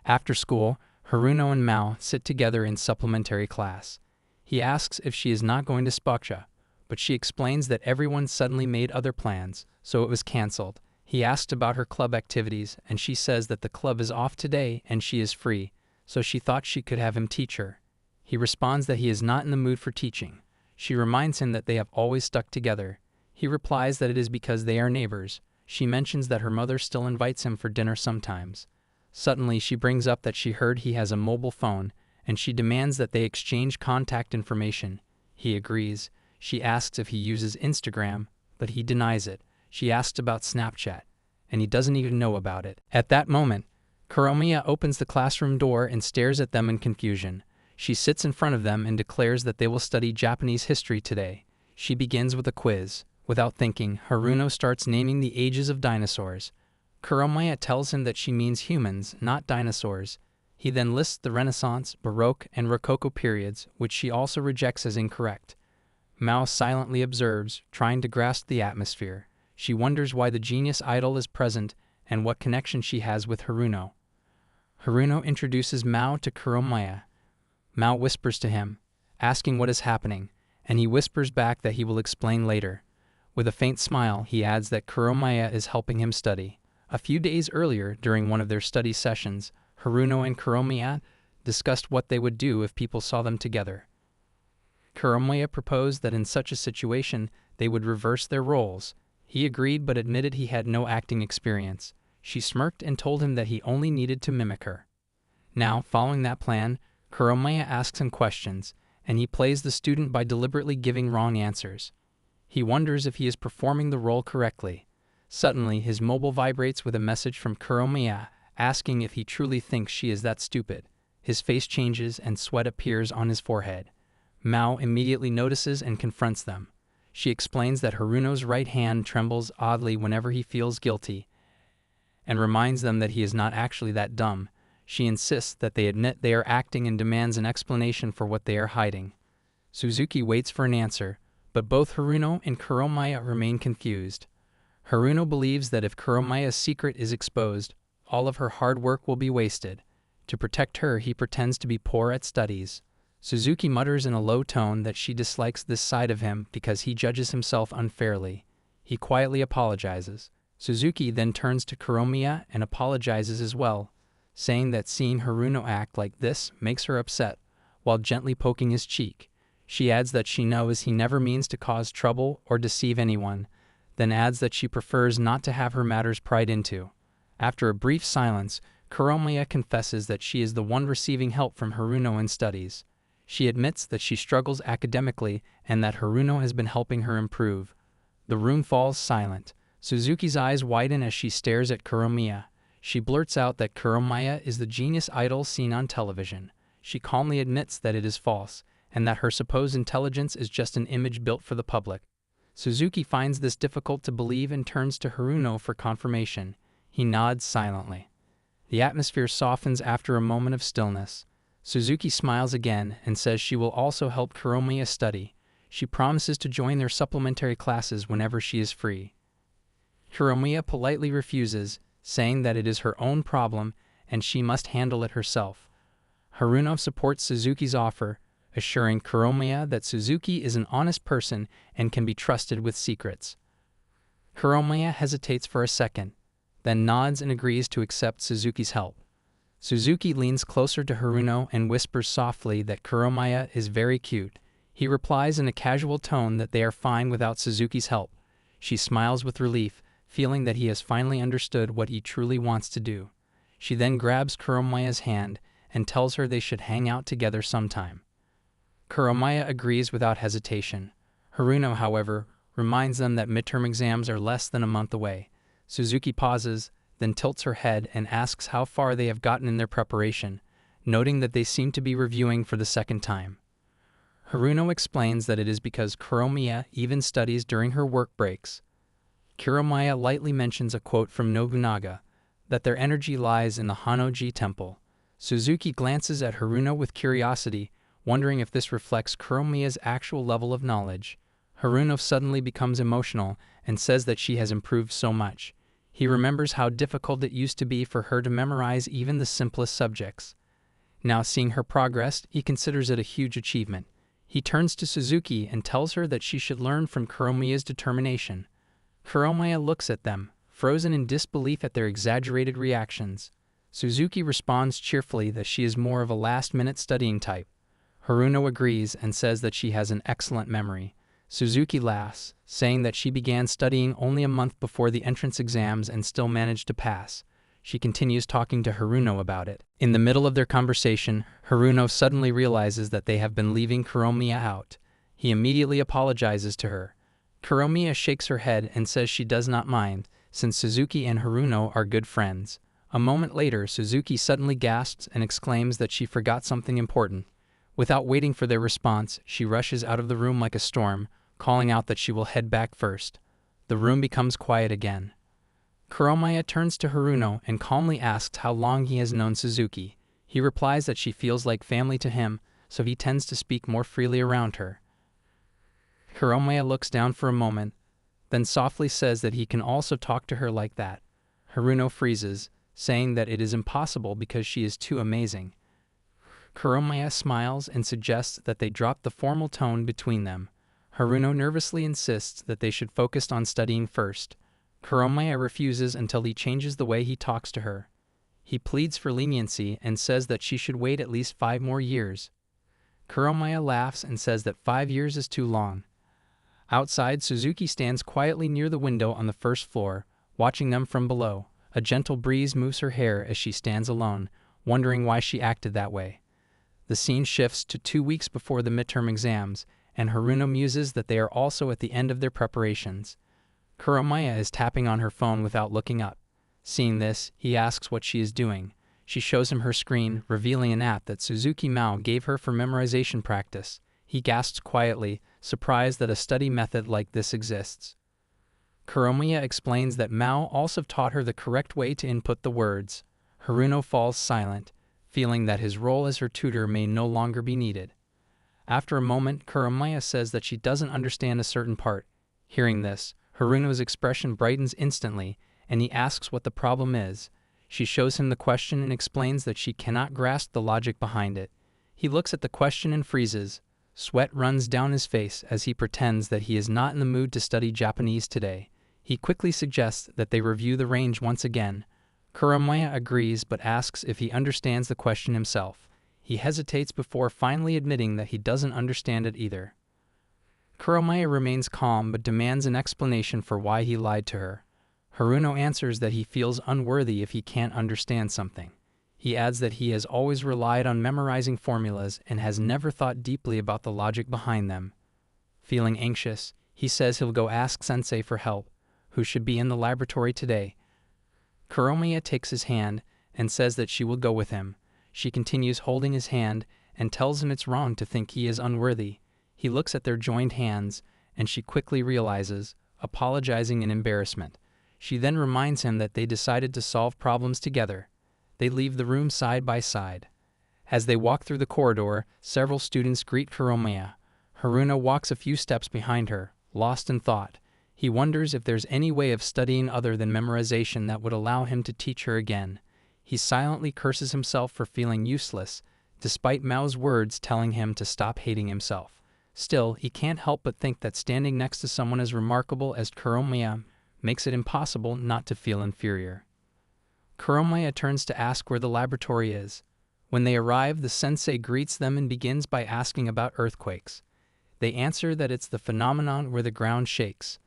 After school, Hiruno and Mao sit together in supplementary class. He asks if she is not going to Spokja, but she explains that everyone suddenly made other plans, so it was cancelled. He asks about her club activities, and she says that the club is off today and she is free, so she thought she could have him teach her. He responds that he is not in the mood for teaching. She reminds him that they have always stuck together. He replies that it is because they are neighbors. She mentions that her mother still invites him for dinner sometimes. Suddenly, she brings up that she heard he has a mobile phone, and she demands that they exchange contact information. He agrees. She asks if he uses Instagram, but he denies it. She asks about Snapchat, and he doesn't even know about it. At that moment, Kuromiya opens the classroom door and stares at them in confusion. She sits in front of them and declares that they will study Japanese history today. She begins with a quiz. Without thinking, Hiruno starts naming the ages of dinosaurs. Kuromiya tells him that she means humans, not dinosaurs. He then lists the Renaissance, Baroque, and Rococo periods, which she also rejects as incorrect. Mao silently observes, trying to grasp the atmosphere. She wonders why the genius idol is present and what connection she has with Hiruno. Hiruno introduces Mao to Kuromiya. Mao whispers to him, asking what is happening, and he whispers back that he will explain later. With a faint smile, he adds that Kuromiya is helping him study. A few days earlier, during one of their study sessions, Hiruno and Kuromiya discussed what they would do if people saw them together. Kuromiya proposed that in such a situation, they would reverse their roles. He agreed but admitted he had no acting experience. She smirked and told him that he only needed to mimic her. Now, following that plan, Kuromiya asks him questions, and he plays the student by deliberately giving wrong answers. He wonders if he is performing the role correctly. Suddenly, his mobile vibrates with a message from Kuromiya, asking if he truly thinks she is that stupid. His face changes and sweat appears on his forehead. Mao immediately notices and confronts them. She explains that Haruno's right hand trembles oddly whenever he feels guilty, and reminds them that he is not actually that dumb. She insists that they admit they are acting and demands an explanation for what they are hiding. Suzuki waits for an answer, but both Hiruno and Kuromiya remain confused. Hiruno believes that if Kuromiya's secret is exposed, all of her hard work will be wasted. To protect her, he pretends to be poor at studies. Suzuki mutters in a low tone that she dislikes this side of him because he judges himself unfairly. He quietly apologizes. Suzuki then turns to Kuromiya and apologizes as well, saying that seeing Hiruno act like this makes her upset, while gently poking his cheek. She adds that she knows he never means to cause trouble or deceive anyone, then adds that she prefers not to have her matters pried into. After a brief silence, Kuromiya confesses that she is the one receiving help from Hiruno in studies. She admits that she struggles academically and that Hiruno has been helping her improve. The room falls silent. Suzuki's eyes widen as she stares at Kuromiya. She blurts out that Kuromiya is the genius idol seen on television. She calmly admits that it is false, and that her supposed intelligence is just an image built for the public. Suzuki finds this difficult to believe and turns to Hiruno for confirmation. He nods silently. The atmosphere softens after a moment of stillness. Suzuki smiles again and says she will also help Kuromiya study. She promises to join their supplementary classes whenever she is free. Kuromiya politely refuses, saying that it is her own problem and she must handle it herself. Hiruno supports Suzuki's offer, assuring Kuromiya that Suzuki is an honest person and can be trusted with secrets. Kuromiya hesitates for a second, then nods and agrees to accept Suzuki's help. Suzuki leans closer to Hiruno and whispers softly that Kuromiya is very cute. He replies in a casual tone that they are fine without Suzuki's help. She smiles with relief, feeling that he has finally understood what he truly wants to do. She then grabs Kuromiya's hand and tells her they should hang out together sometime. Kuromiya agrees without hesitation. Hiruno, however, reminds them that midterm exams are less than a month away. Suzuki pauses, then tilts her head and asks how far they have gotten in their preparation, noting that they seem to be reviewing for the second time. Hiruno explains that it is because Kuromiya even studies during her work breaks. Kuromiya lightly mentions a quote from Nobunaga, that their energy lies in the Honnoji temple. Suzuki glances at Hiruno with curiosity, wondering if this reflects Kuromiya's actual level of knowledge. Hiruno suddenly becomes emotional and says that she has improved so much. He remembers how difficult it used to be for her to memorize even the simplest subjects. Now seeing her progress, he considers it a huge achievement. He turns to Suzuki and tells her that she should learn from Kuromiya's determination. Kuromiya looks at them, frozen in disbelief at their exaggerated reactions. Suzuki responds cheerfully that she is more of a last-minute studying type. Hiruno agrees and says that she has an excellent memory. Suzuki laughs, saying that she began studying only a month before the entrance exams and still managed to pass. She continues talking to Hiruno about it. In the middle of their conversation, Hiruno suddenly realizes that they have been leaving Kuromiya out. He immediately apologizes to her. Kuromiya shakes her head and says she does not mind, since Suzuki and Hiruno are good friends. A moment later, Suzuki suddenly gasps and exclaims that she forgot something important. Without waiting for their response, she rushes out of the room like a storm, calling out that she will head back first. The room becomes quiet again. Kuromiya turns to Hiruno and calmly asks how long he has known Suzuki. He replies that she feels like family to him, so he tends to speak more freely around her. Kuromiya looks down for a moment, then softly says that he can also talk to her like that. Hiruno freezes, saying that it is impossible because she is too amazing. Kuromiya smiles and suggests that they drop the formal tone between them. Hiruno nervously insists that they should focus on studying first. Kuromiya refuses until he changes the way he talks to her. He pleads for leniency and says that she should wait at least 5 more years. Kuromiya laughs and says that 5 years is too long. Outside, Suzuki stands quietly near the window on the first floor, watching them from below. A gentle breeze moves her hair as she stands alone, wondering why she acted that way. The scene shifts to 2 weeks before the midterm exams, and Hiruno muses that they are also at the end of their preparations. Kuromiya is tapping on her phone without looking up. Seeing this, he asks what she is doing. She shows him her screen, revealing an app that Suzuki Mao gave her for memorization practice. He gasps quietly, surprised that a study method like this exists. Kuromiya explains that Mao also taught her the correct way to input the words. Hiruno falls silent, feeling that his role as her tutor may no longer be needed. After a moment, Kuromiya says that she doesn't understand a certain part. Hearing this, Hiruno's expression brightens instantly, and he asks what the problem is. She shows him the question and explains that she cannot grasp the logic behind it. He looks at the question and freezes. Sweat runs down his face as he pretends that he is not in the mood to study Japanese today. He quickly suggests that they review the range once again. Kuromiya agrees but asks if he understands the question himself. He hesitates before finally admitting that he doesn't understand it either. Kuromiya remains calm but demands an explanation for why he lied to her. Hiruno answers that he feels unworthy if he can't understand something. He adds that he has always relied on memorizing formulas and has never thought deeply about the logic behind them. Feeling anxious, he says he'll go ask Sensei for help, who should be in the laboratory today. Kuromiya takes his hand and says that she will go with him. She continues holding his hand and tells him it's wrong to think he is unworthy. He looks at their joined hands, and she quickly realizes, apologizing in embarrassment. She then reminds him that they decided to solve problems together. They leave the room side by side. As they walk through the corridor, several students greet Kuromiya. Hiruno walks a few steps behind her, lost in thought. He wonders if there's any way of studying other than memorization that would allow him to teach her again. He silently curses himself for feeling useless, despite Mao's words telling him to stop hating himself. Still, he can't help but think that standing next to someone as remarkable as Kuromiya makes it impossible not to feel inferior. Kuromiya turns to ask where the laboratory is. When they arrive, the sensei greets them and begins by asking about earthquakes. They answer that it's the phenomenon where the ground shakes.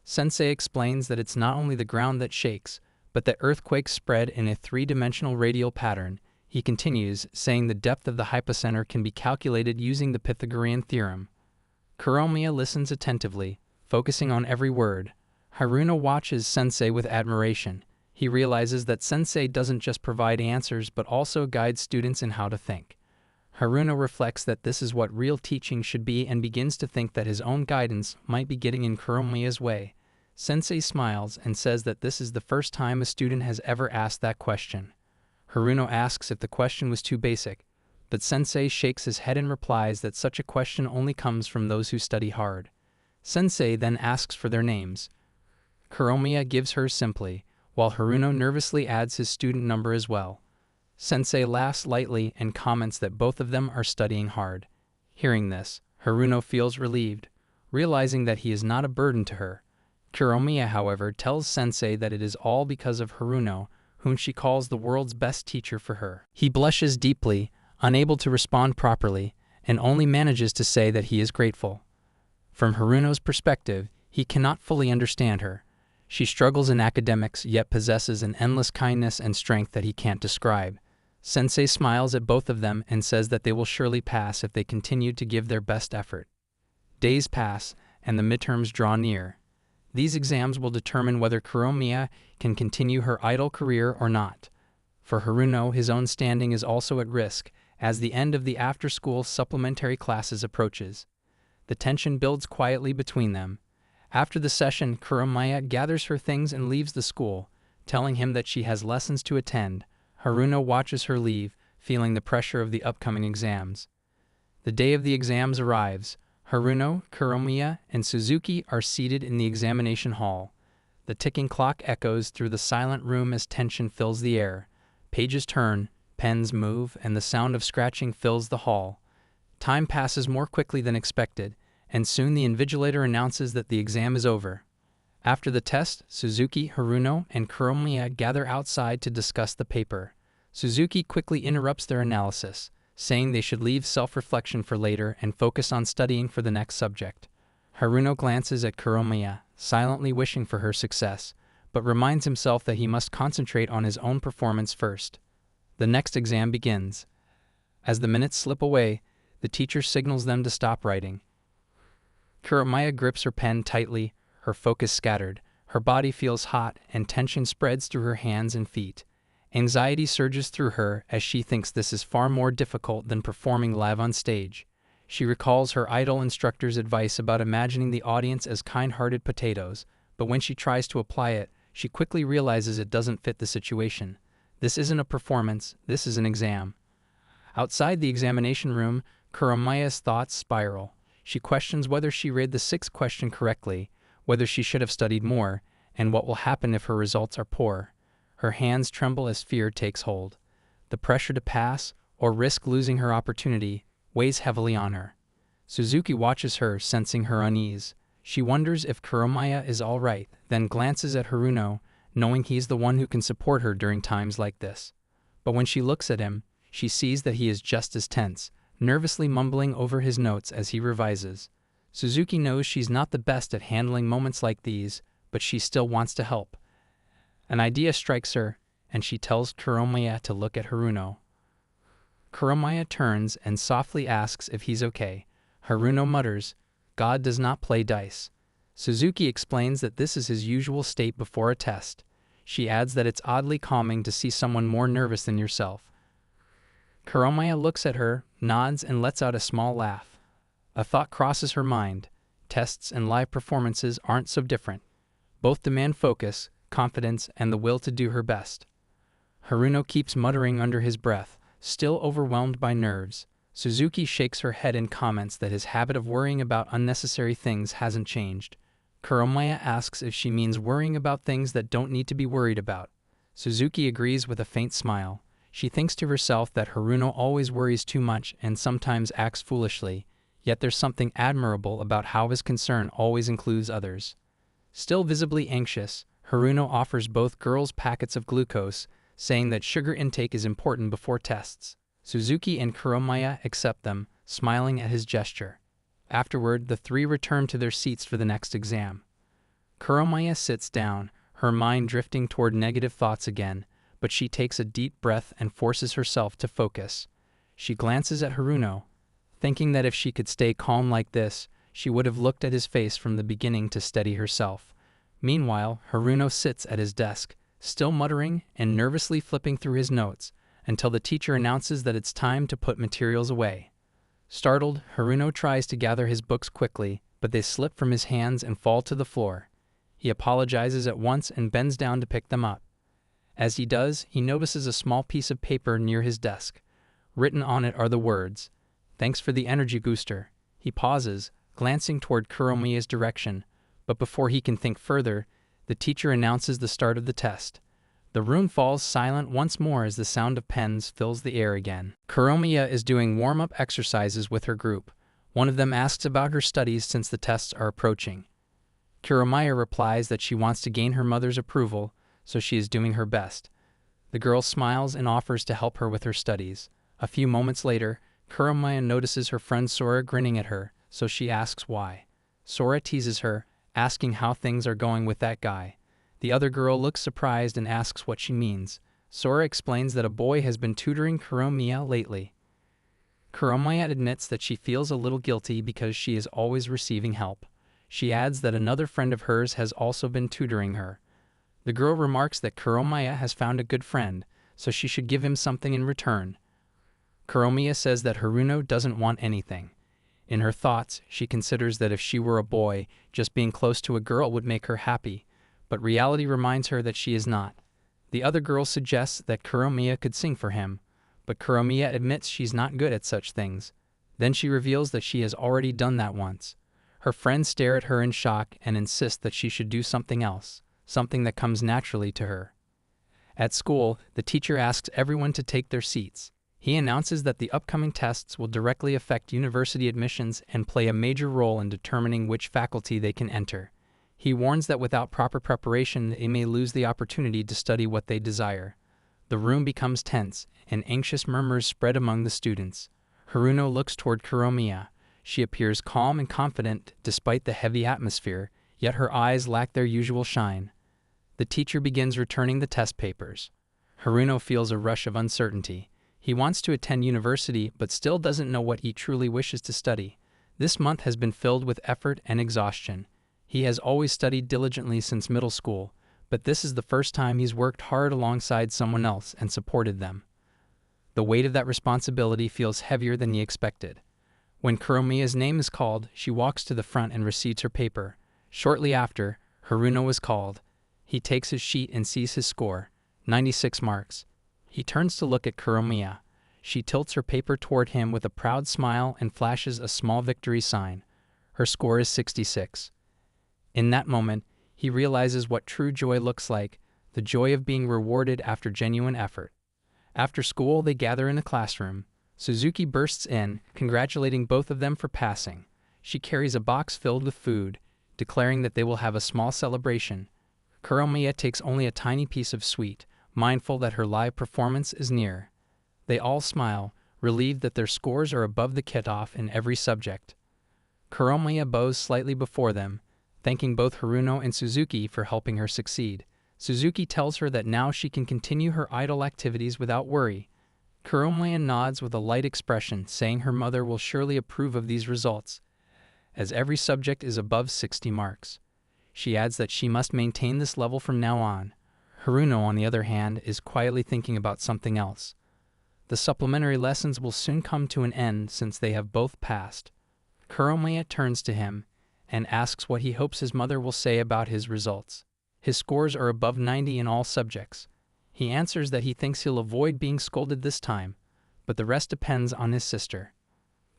Sensei explains that it's not only the ground that shakes, but that earthquakes spread in a three-dimensional radial pattern. He continues, saying the depth of the hypocenter can be calculated using the Pythagorean theorem. Kuromiya listens attentively, focusing on every word. Hiruno watches Sensei with admiration. He realizes that Sensei doesn't just provide answers but also guides students in how to think. Hiruno reflects that this is what real teaching should be and begins to think that his own guidance might be getting in Kuromiya's way. Sensei smiles and says that this is the first time a student has ever asked that question. Hiruno asks if the question was too basic, but Sensei shakes his head and replies that such a question only comes from those who study hard. Sensei then asks for their names. Kuromiya gives hers simply, while Hiruno nervously adds his student number as well. Sensei laughs lightly and comments that both of them are studying hard. Hearing this, Hiruno feels relieved, realizing that he is not a burden to her. Kuromiya, however, tells Sensei that it is all because of Hiruno, whom she calls the world's best teacher for her. He blushes deeply, unable to respond properly, and only manages to say that he is grateful. From Hiruno's perspective, he cannot fully understand her. She struggles in academics, yet possesses an endless kindness and strength that he can't describe. Sensei smiles at both of them and says that they will surely pass if they continue to give their best effort. Days pass, and the midterms draw near. These exams will determine whether Kuromiya can continue her idol career or not. For Hiruno, his own standing is also at risk, as the end of the after-school supplementary classes approaches. The tension builds quietly between them. After the session, Kuromiya gathers her things and leaves the school, telling him that she has lessons to attend. Hiruno watches her leave, feeling the pressure of the upcoming exams. The day of the exams arrives. Hiruno, Kuromiya, and Suzuki are seated in the examination hall. The ticking clock echoes through the silent room as tension fills the air. Pages turn, pens move, and the sound of scratching fills the hall. Time passes more quickly than expected, and soon the invigilator announces that the exam is over. After the test, Suzuki, Hiruno, and Kuromiya gather outside to discuss the paper. Suzuki quickly interrupts their analysis, saying they should leave self-reflection for later and focus on studying for the next subject. Hiruno glances at Kuromiya, silently wishing for her success, but reminds himself that he must concentrate on his own performance first. The next exam begins. As the minutes slip away, the teacher signals them to stop writing. Kuromiya grips her pen tightly, her focus scattered. Her body feels hot, and tension spreads through her hands and feet. Anxiety surges through her as she thinks this is far more difficult than performing live on stage. She recalls her idol instructor's advice about imagining the audience as kind-hearted potatoes, but when she tries to apply it, she quickly realizes it doesn't fit the situation. This isn't a performance, this is an exam. Outside the examination room, Kuromiya's thoughts spiral. She questions whether she read the sixth question correctly, whether she should have studied more, and what will happen if her results are poor. Her hands tremble as fear takes hold. The pressure to pass, or risk losing her opportunity, weighs heavily on her. Suzuki watches her, sensing her unease. She wonders if Kuromiya is all right, then glances at Hiruno, knowing he's the one who can support her during times like this. But when she looks at him, she sees that he is just as tense, nervously mumbling over his notes as he revises. Suzuki knows she's not the best at handling moments like these, but she still wants to help. An idea strikes her, and she tells Kuromiya to look at Hiruno. Kuromiya turns and softly asks if he's okay. Hiruno mutters, "God does not play dice." Suzuki explains that this is his usual state before a test. She adds that it's oddly calming to see someone more nervous than yourself. Kuromiya looks at her, nods, and lets out a small laugh. A thought crosses her mind. Tests and live performances aren't so different. Both demand focus, confidence, and the will to do her best. Hiruno keeps muttering under his breath, still overwhelmed by nerves. Suzuki shakes her head and comments that his habit of worrying about unnecessary things hasn't changed. Kuromiya asks if she means worrying about things that don't need to be worried about. Suzuki agrees with a faint smile. She thinks to herself that Hiruno always worries too much and sometimes acts foolishly, yet there's something admirable about how his concern always includes others. Still visibly anxious, Hiruno offers both girls packets of glucose, saying that sugar intake is important before tests. Suzuki and Kuromiya accept them, smiling at his gesture. Afterward, the three return to their seats for the next exam. Kuromiya sits down, her mind drifting toward negative thoughts again, but she takes a deep breath and forces herself to focus. She glances at Hiruno, thinking that if she could stay calm like this, she would have looked at his face from the beginning to steady herself. Meanwhile, Hiruno sits at his desk, still muttering and nervously flipping through his notes, until the teacher announces that it's time to put materials away. Startled, Hiruno tries to gather his books quickly, but they slip from his hands and fall to the floor. He apologizes at once and bends down to pick them up. As he does, he notices a small piece of paper near his desk. Written on it are the words, "Thanks for the energy booster." He pauses, glancing toward Kuromiya's direction, but before he can think further, the teacher announces the start of the test. The room falls silent once more as the sound of pens fills the air again. Kuromiya is doing warm-up exercises with her group. One of them asks about her studies since the tests are approaching. Kuromiya replies that she wants to gain her mother's approval, so she is doing her best. The girl smiles and offers to help her with her studies. A few moments later, Kuromiya notices her friend Sora grinning at her, so she asks why. Sora teases her, asking how things are going with that guy. The other girl looks surprised and asks what she means. Sora explains that a boy has been tutoring Kuromiya lately. Kuromiya admits that she feels a little guilty because she is always receiving help. She adds that another friend of hers has also been tutoring her. The girl remarks that Kuromiya has found a good friend, so she should give him something in return. Kuromiya says that Hiruno doesn't want anything. In her thoughts, she considers that if she were a boy, just being close to a girl would make her happy, but reality reminds her that she is not. The other girl suggests that Kuromiya could sing for him, but Kuromiya admits she's not good at such things. Then she reveals that she has already done that once. Her friends stare at her in shock and insist that she should do something else, something that comes naturally to her. At school, the teacher asks everyone to take their seats. He announces that the upcoming tests will directly affect university admissions and play a major role in determining which faculty they can enter. He warns that without proper preparation, they may lose the opportunity to study what they desire. The room becomes tense, and anxious murmurs spread among the students. Hiruno looks toward Kuromiya. She appears calm and confident despite the heavy atmosphere, yet her eyes lack their usual shine. The teacher begins returning the test papers. Hiruno feels a rush of uncertainty. He wants to attend university, but still doesn't know what he truly wishes to study. This month has been filled with effort and exhaustion. He has always studied diligently since middle school, but this is the first time he's worked hard alongside someone else and supported them. The weight of that responsibility feels heavier than he expected. When Kuromiya's name is called, she walks to the front and receives her paper. Shortly after, Hiruno is called. He takes his sheet and sees his score, 96 marks. He turns to look at Kuromiya. She tilts her paper toward him with a proud smile and flashes a small victory sign. Her score is 66. In that moment, he realizes what true joy looks like, the joy of being rewarded after genuine effort. After school, they gather in the classroom. Suzuki bursts in, congratulating both of them for passing. She carries a box filled with food, declaring that they will have a small celebration. Kuromiya takes only a tiny piece of sweet, mindful that her live performance is near. They all smile, relieved that their scores are above the cutoff in every subject. Kuromiya bows slightly before them, thanking both Hiruno and Suzuki for helping her succeed. Suzuki tells her that now she can continue her idol activities without worry. Kuromiya nods with a light expression, saying her mother will surely approve of these results, as every subject is above 60 marks. She adds that she must maintain this level from now on. Hiruno, on the other hand, is quietly thinking about something else. The supplementary lessons will soon come to an end since they have both passed. Kuromiya turns to him and asks what he hopes his mother will say about his results. His scores are above 90 in all subjects. He answers that he thinks he'll avoid being scolded this time, but the rest depends on his sister.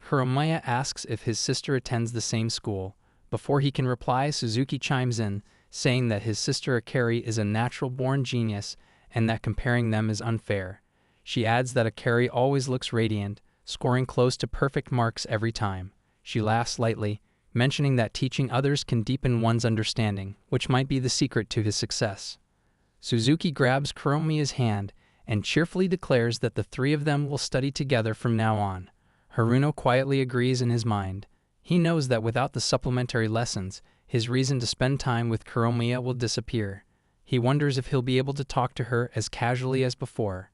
Kuromiya asks if his sister attends the same school. Before he can reply, Suzuki chimes in, saying that his sister Akari is a natural-born genius and that comparing them is unfair. She adds that Akari always looks radiant, scoring close to perfect marks every time. She laughs lightly, mentioning that teaching others can deepen one's understanding, which might be the secret to his success. Suzuki grabs Kuromiya's hand and cheerfully declares that the three of them will study together from now on. Hiruno quietly agrees in his mind. He knows that without the supplementary lessons, his reason to spend time with Kuromiya will disappear. He wonders if he'll be able to talk to her as casually as before.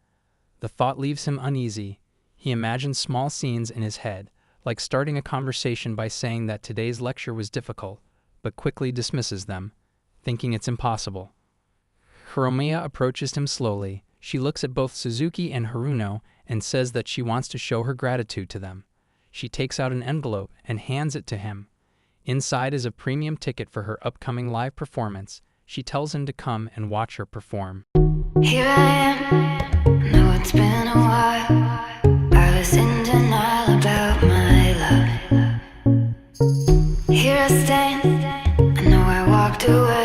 The thought leaves him uneasy. He imagines small scenes in his head, like starting a conversation by saying that today's lecture was difficult, but quickly dismisses them, thinking it's impossible. Kuromiya approaches him slowly. She looks at both Suzuki and Hiruno and says that she wants to show her gratitude to them. She takes out an envelope and hands it to him. Inside is a premium ticket for her upcoming live performance. She tells him to come and watch her perform. Here I am, know it's been a while. I was in denial about my love. Here I stand, I know I walked away.